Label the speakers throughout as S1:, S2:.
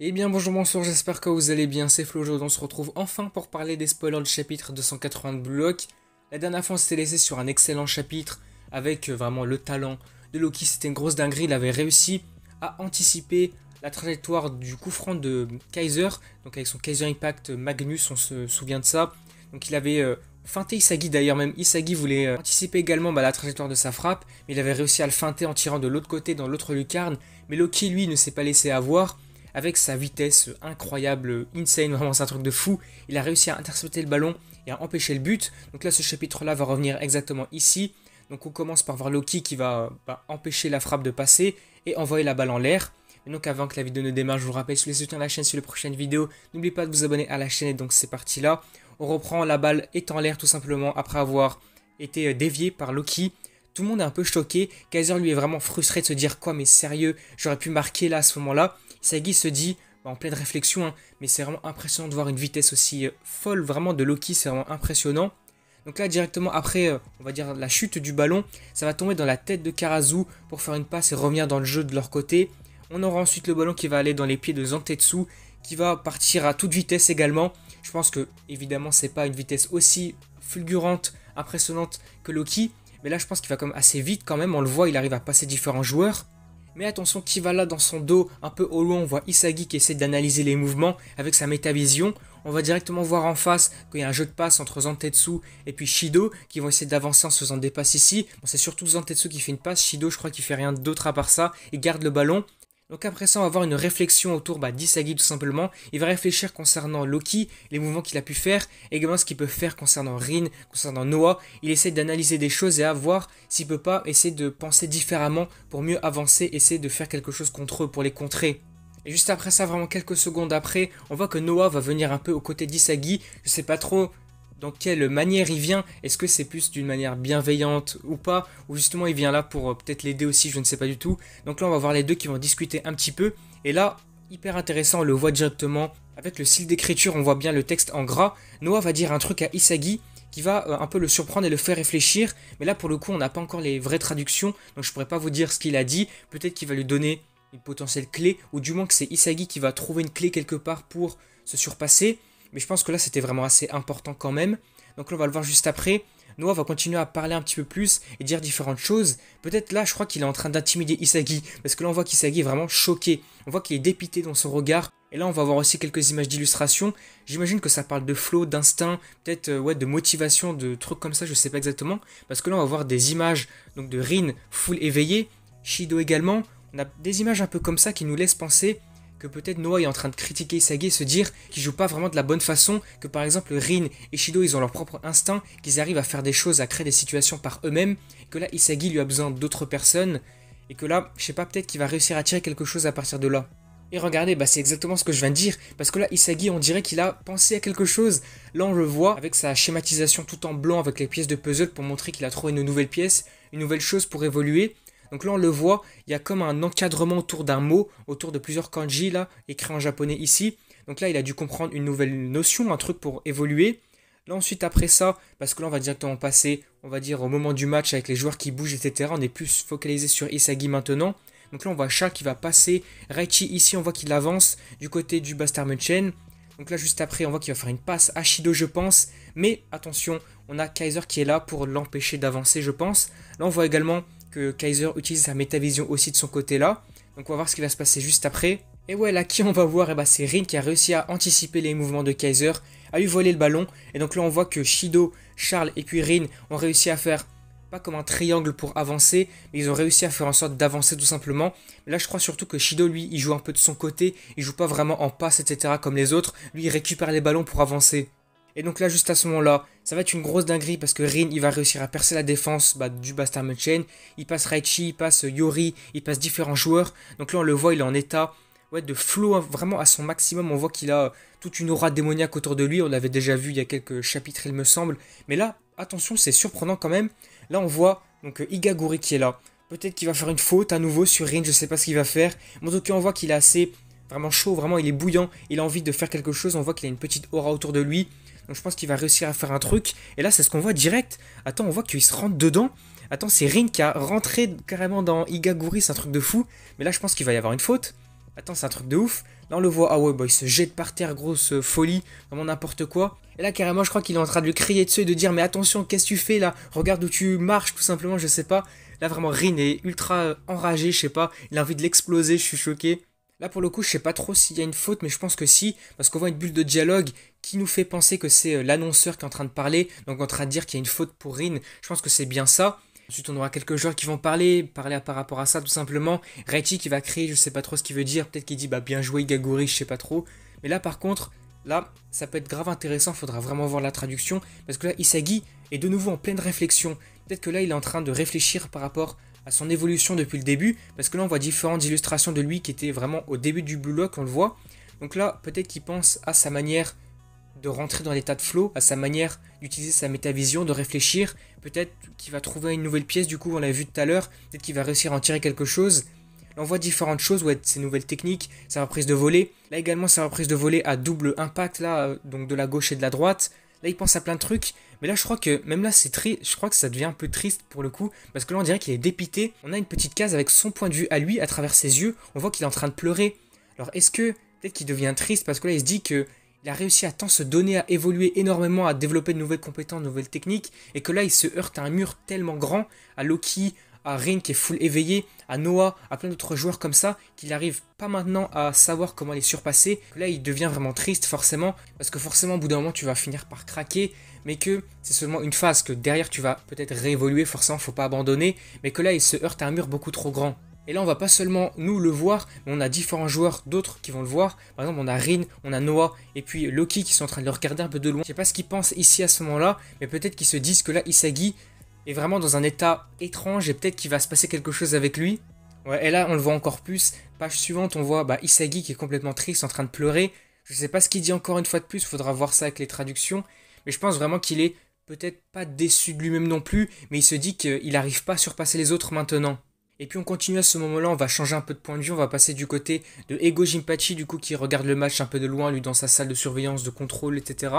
S1: Eh bien bonjour, bonsoir, j'espère que vous allez bien, c'est Flo, aujourd'hui on se retrouve enfin pour parler des spoilers du chapitre 280 de Blue Lock. La dernière fois on s'était laissé sur un excellent chapitre avec vraiment le talent de Loki, c'était une grosse dinguerie, il avait réussi à anticiper la trajectoire du coup franc de Kaiser, donc avec son Kaiser Impact Magnus, on se souvient de ça. Donc il avait feinté Isagi d'ailleurs, même Isagi voulait anticiper également la trajectoire de sa frappe, mais il avait réussi à le feinter en tirant de l'autre côté dans l'autre lucarne, mais Loki lui ne s'est pas laissé avoir avec sa vitesse incroyable, insane, vraiment c'est un truc de fou. Il a réussi à intercepter le ballon et à empêcher le but. Donc là ce chapitre-là va revenir exactement ici. Donc on commence par voir Loki qui va empêcher la frappe de passer et envoyer la balle en l'air. Et donc avant que la vidéo ne démarre, je vous rappelle, si vous voulez soutenir la chaîne sur les prochaines vidéos, n'oubliez pas de vous abonner à la chaîne et donc c'est parti là. On reprend, la balle est en l'air tout simplement après avoir été déviée par Loki. Tout le monde est un peu choqué. Kaiser lui est vraiment frustré de se dire quoi, mais sérieux, j'aurais pu marquer là à ce moment-là. Isagi se dit, en pleine réflexion, hein, mais c'est vraiment impressionnant de voir une vitesse aussi folle vraiment de Loki, c'est vraiment impressionnant. Donc là directement après, on va dire la chute du ballon, ça va tomber dans la tête de Karazu pour faire une passe et revenir dans le jeu de leur côté. On aura ensuite le ballon qui va aller dans les pieds de Zantetsu, qui va partir à toute vitesse également. Je pense que évidemment c'est pas une vitesse aussi fulgurante, impressionnante que Loki, mais là je pense qu'il va quand même assez vite quand même, on le voit, il arrive à passer différents joueurs. Mais attention, qui va là dans son dos, un peu au loin, on voit Isagi qui essaie d'analyser les mouvements avec sa métavision. On va directement voir en face qu'il y a un jeu de passe entre Zantetsu et puis Shido qui vont essayer d'avancer en se faisant des passes ici. Bon, c'est surtout Zantetsu qui fait une passe, Shido je crois qu'il fait rien d'autre à part ça, il garde le ballon. Donc après ça, on va avoir une réflexion autour d'Isagi tout simplement. Il va réfléchir concernant Loki, les mouvements qu'il a pu faire, également ce qu'il peut faire concernant Rin, concernant Noah. Il essaie d'analyser des choses et à voir s'il peut pas essayer de penser différemment pour mieux avancer, essayer de faire quelque chose contre eux, pour les contrer. Et juste après ça, vraiment quelques secondes après, on voit que Noah va venir un peu aux côtés d'Isagi. Je sais pas trop dans quelle manière il vient. Est-ce que c'est plus d'une manière bienveillante ou pas, ou justement il vient là pour peut-être l'aider aussi, je ne sais pas du tout. Donc là on va voir les deux qui vont discuter un petit peu. Et là, hyper intéressant, on le voit directement avec le style d'écriture, on voit bien le texte en gras. Noah va dire un truc à Isagi qui va un peu le surprendre et le faire réfléchir. Mais là pour le coup on n'a pas encore les vraies traductions, donc je pourrais pas vous dire ce qu'il a dit. Peut-être qu'il va lui donner une potentielle clé, ou du moins que c'est Isagi qui va trouver une clé quelque part pour se surpasser. Mais je pense que là, c'était vraiment assez important quand même. Donc là, on va le voir juste après. Noah va continuer à parler un petit peu plus et dire différentes choses. Peut-être là, je crois qu'il est en train d'intimider Isagi. Parce que là, on voit qu'Isagi est vraiment choqué. On voit qu'il est dépité dans son regard. Et là, on va voir aussi quelques images d'illustration. J'imagine que ça parle de flow, d'instinct, peut-être ouais, de motivation, de trucs comme ça, je sais pas exactement. Parce que là, on va voir des images donc de Rin full éveillé, Shido également. On a des images un peu comme ça qui nous laissent penser que peut-être Noah est en train de critiquer Isagi et se dire qu'il joue pas vraiment de la bonne façon, que par exemple Rin et Shido ils ont leur propre instinct, qu'ils arrivent à faire des choses, à créer des situations par eux-mêmes, que là Isagi lui a besoin d'autres personnes, et que là, je sais pas, peut-être qu'il va réussir à tirer quelque chose à partir de là. Et regardez, c'est exactement ce que je viens de dire, parce que là Isagi on dirait qu'il a pensé à quelque chose. Là on le voit avec sa schématisation tout en blanc avec les pièces de puzzle pour montrer qu'il a trouvé une nouvelle pièce, une nouvelle chose pour évoluer. Donc là on le voit, il y a comme un encadrement autour d'un mot, autour de plusieurs kanji là, écrits en japonais ici. Donc là il a dû comprendre une nouvelle notion, un truc pour évoluer. Là ensuite après ça, parce que là on va directement passer, on va dire au moment du match avec les joueurs qui bougent, etc. On est plus focalisé sur Isagi maintenant. Donc là on voit Shah qui va passer, Raichi ici on voit qu'il avance du côté du Bastard Munchen. Donc là juste après on voit qu'il va faire une passe à Shido je pense. Mais attention, on a Kaiser qui est là pour l'empêcher d'avancer je pense. Là on voit également que Kaiser utilise sa métavision aussi de son côté là. Donc on va voir ce qui va se passer juste après. Et ouais, là qui on va voir, c'est Rin qui a réussi à anticiper les mouvements de Kaiser, à lui voler le ballon. Et donc là on voit que Shido, Charles et puis Rin ont réussi à faire, pas comme un triangle pour avancer, mais ils ont réussi à faire en sorte d'avancer tout simplement. Mais là je crois surtout que Shido lui, il joue un peu de son côté, il joue pas vraiment en passe etc. comme les autres. Lui il récupère les ballons pour avancer. Et donc là, juste à ce moment-là, ça va être une grosse dinguerie parce que Rin, il va réussir à percer la défense du Bastard Munchen. Il passe Raichi, il passe Yori, il passe différents joueurs. Donc là, on le voit, il est en état ouais, de flow vraiment à son maximum. On voit qu'il a toute une aura démoniaque autour de lui. On l'avait déjà vu il y a quelques chapitres, il me semble. Mais là, attention, c'est surprenant quand même. Là, on voit donc Igaguri qui est là. Peut-être qu'il va faire une faute à nouveau sur Rin, je sais pas ce qu'il va faire. Mais en tout cas, on voit qu'il est assez vraiment chaud, vraiment, il est bouillant. Il a envie de faire quelque chose. On voit qu'il a une petite aura autour de lui. Donc je pense qu'il va réussir à faire un truc. Et là, c'est ce qu'on voit direct. Attends, on voit qu'il se rentre dedans. Attends, c'est Rin qui a rentré carrément dans Igaguri. C'est un truc de fou. Mais là, je pense qu'il va y avoir une faute. Attends, c'est un truc de ouf. Là on le voit, ah ouais, bah, il se jette par terre, grosse folie, vraiment n'importe quoi. Et là carrément je crois qu'il est en train de lui crier dessus et de dire mais attention, qu'est-ce que tu fais là? Regarde où tu marches tout simplement, je sais pas. Là vraiment Rin est ultra enragé, je sais pas, il a envie de l'exploser, je suis choqué. Là pour le coup je sais pas trop s'il y a une faute, mais je pense que si, parce qu'on voit une bulle de dialogue qui nous fait penser que c'est l'annonceur qui est en train de parler, donc en train de dire qu'il y a une faute pour Rin, je pense que c'est bien ça. Ensuite, on aura quelques joueurs qui vont parler par rapport à ça tout simplement. Reichi qui va crier, je sais pas trop ce qu'il veut dire. Peut-être qu'il dit bah bien joué Gaguri, je sais pas trop. Mais là par contre, là ça peut être grave intéressant, faudra vraiment voir la traduction. Parce que là Isagi est de nouveau en pleine réflexion. Peut-être que là il est en train de réfléchir par rapport à son évolution depuis le début. Parce que là on voit différentes illustrations de lui qui étaient vraiment au début du Blue Lock, on le voit. Donc là peut-être qu'il pense à sa manière de rentrer dans l'état de flow, à sa manière d'utiliser sa métavision, de réfléchir. Peut-être qu'il va trouver une nouvelle pièce, du coup on l'a vu tout à l'heure, peut-être qu'il va réussir à en tirer quelque chose. Là on voit différentes choses, ouais, ces nouvelles techniques, sa reprise de volée. Là également sa reprise de volée à double impact, là, donc de la gauche et de la droite. Là il pense à plein de trucs, mais là je crois que, même là c'est triste, je crois que ça devient un peu triste pour le coup, parce que là on dirait qu'il est dépité. On a une petite case avec son point de vue à lui, à travers ses yeux, on voit qu'il est en train de pleurer. Alors est-ce que, peut-être qu'il devient triste, parce que là il se dit que il a réussi à tant se donner, à évoluer énormément, à développer de nouvelles compétences, de nouvelles techniques, et que là il se heurte à un mur tellement grand, à Loki, à Rin qui est full éveillé, à Noah, à plein d'autres joueurs comme ça, qu'il n'arrive pas maintenant à savoir comment les surpasser. Là il devient vraiment triste forcément, parce que forcément au bout d'un moment tu vas finir par craquer, mais que c'est seulement une phase, que derrière tu vas peut-être réévoluer, forcément faut pas abandonner, mais que là il se heurte à un mur beaucoup trop grand. Et là on va pas seulement nous le voir, mais on a différents joueurs d'autres qui vont le voir. Par exemple on a Rin, on a Noah et puis Loki qui sont en train de le regarder un peu de loin. Je sais pas ce qu'ils pensent ici à ce moment-là, mais peut-être qu'ils se disent que là Isagi est vraiment dans un état étrange et peut-être qu'il va se passer quelque chose avec lui. Ouais, et là on le voit encore plus. Page suivante on voit Isagi qui est complètement triste, en train de pleurer. Je sais pas ce qu'il dit encore une fois de plus, faudra voir ça avec les traductions. Mais je pense vraiment qu'il est peut-être pas déçu de lui-même non plus, mais il se dit qu'il n'arrive pas à surpasser les autres maintenant. Et puis on continue à ce moment-là, on va changer un peu de point de vue, on va passer du côté de Ego Jinpachi, du coup qui regarde le match un peu de loin, lui dans sa salle de surveillance, de contrôle, etc.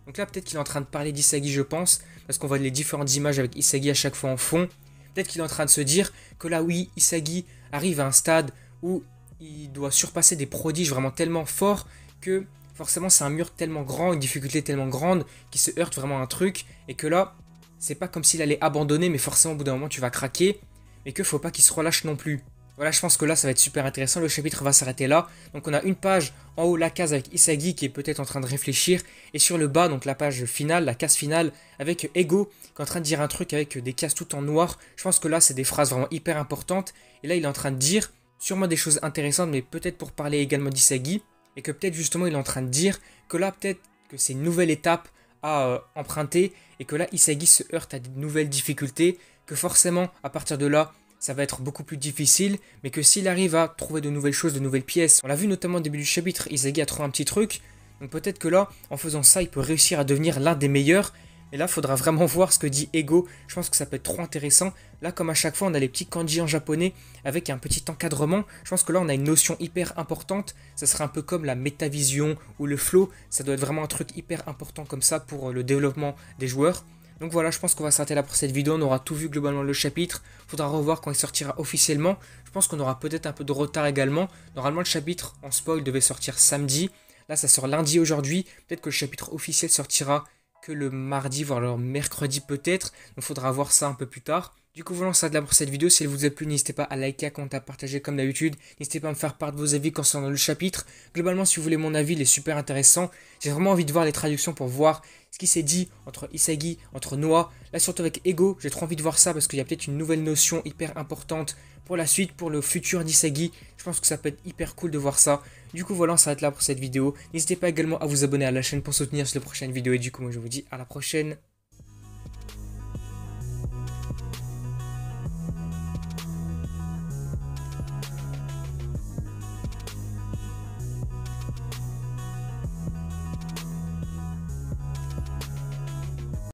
S1: Donc là peut-être qu'il est en train de parler d'Isagi je pense, parce qu'on voit les différentes images avec Isagi à chaque fois en fond. Peut-être qu'il est en train de se dire que là oui, Isagi arrive à un stade où il doit surpasser des prodiges vraiment tellement forts que forcément c'est un mur tellement grand, une difficulté tellement grande, qui se heurte vraiment à un truc, et que là, c'est pas comme s'il allait abandonner, mais forcément au bout d'un moment tu vas craquer. Et qu'il faut pas qu'il se relâche non plus. Voilà, je pense que là ça va être super intéressant, le chapitre va s'arrêter là. Donc on a une page en haut, la case avec Isagi qui est peut-être en train de réfléchir, et sur le bas, donc la page finale, la case finale, avec Ego qui est en train de dire un truc avec des cases tout en noir. Je pense que là c'est des phrases vraiment hyper importantes, et là il est en train de dire sûrement des choses intéressantes, mais peut-être pour parler également d'Isagi, et que peut-être justement il est en train de dire que là peut-être que c'est une nouvelle étape à emprunter, et que là Isagi se heurte à de nouvelles difficultés, que forcément à partir de là ça va être beaucoup plus difficile, mais que s'il arrive à trouver de nouvelles choses, de nouvelles pièces, on l'a vu notamment au début du chapitre, Isagi a trouvé un petit truc, donc peut-être que là en faisant ça il peut réussir à devenir l'un des meilleurs. Et là, il faudra vraiment voir ce que dit Ego. Je pense que ça peut être trop intéressant. Là, comme à chaque fois, on a les petits kanji en japonais avec un petit encadrement. Je pense que là, on a une notion hyper importante. Ça serait un peu comme la métavision ou le flow. Ça doit être vraiment un truc hyper important comme ça pour le développement des joueurs. Donc voilà, je pense qu'on va s'arrêter là pour cette vidéo. On aura tout vu globalement le chapitre. Faudra revoir quand il sortira officiellement. Je pense qu'on aura peut-être un peu de retard également. Normalement, le chapitre en spoil devait sortir samedi. Là, ça sort lundi aujourd'hui. Peut-être que le chapitre officiel sortira que le mardi, voire le mercredi peut-être. Donc faudra voir ça un peu plus tard. Du coup voilà, on s'arrête là pour cette vidéo. Si elle vous a plu, n'hésitez pas à liker, à commenter, à partager comme d'habitude. N'hésitez pas à me faire part de vos avis concernant le chapitre. Globalement, si vous voulez mon avis, il est super intéressant. J'ai vraiment envie de voir les traductions pour voir ce qui s'est dit entre Isagi, entre Noah. Là surtout avec Ego, j'ai trop envie de voir ça parce qu'il y a peut-être une nouvelle notion hyper importante pour la suite, pour le futur d'Isagi. Je pense que ça peut être hyper cool de voir ça. Du coup voilà, on s'arrête là pour cette vidéo. N'hésitez pas également à vous abonner à la chaîne pour soutenir sur les prochaines vidéos. Et du coup moi je vous dis à la prochaine.